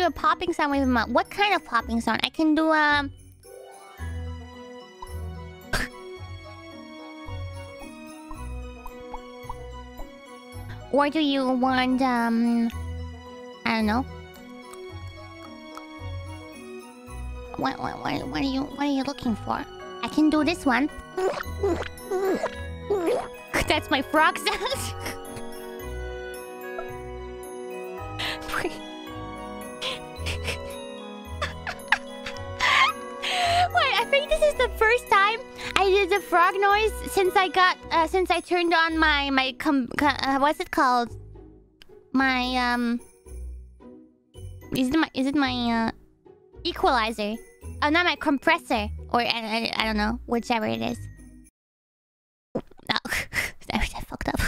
a popping sound with my... What kind of popping sound? I can do Or do you want I don't know. What are you looking for? I can do this one. That's my frog sound. Wait, I think this is the first time I did the frog noise since I turned on my what's it called? My is it my equalizer? Oh, not my compressor, or I don't know, whichever it is. No, I fucked up.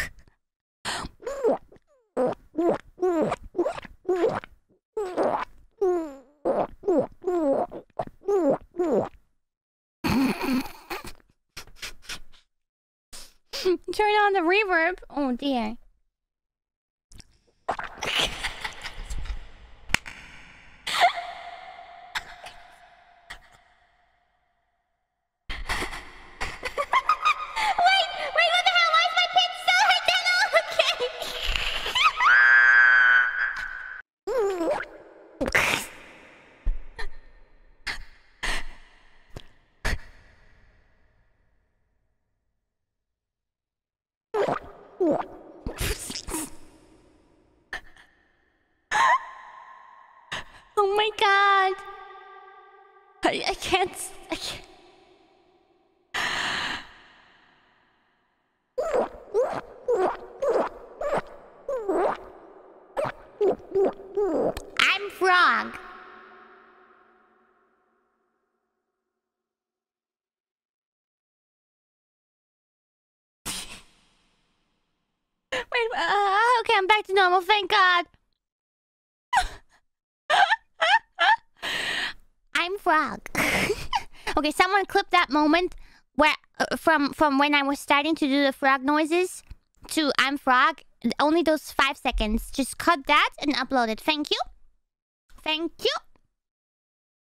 Turn on the reverb. Oh dear. Oh my god. I can't. I'm frog. Wait, okay, I'm back to normal, thank God. I'm frog. Okay, someone clip that moment where from when I was starting to do the frog noises to I'm frog. Only those 5 seconds. Just cut that and upload it. Thank you. Thank you.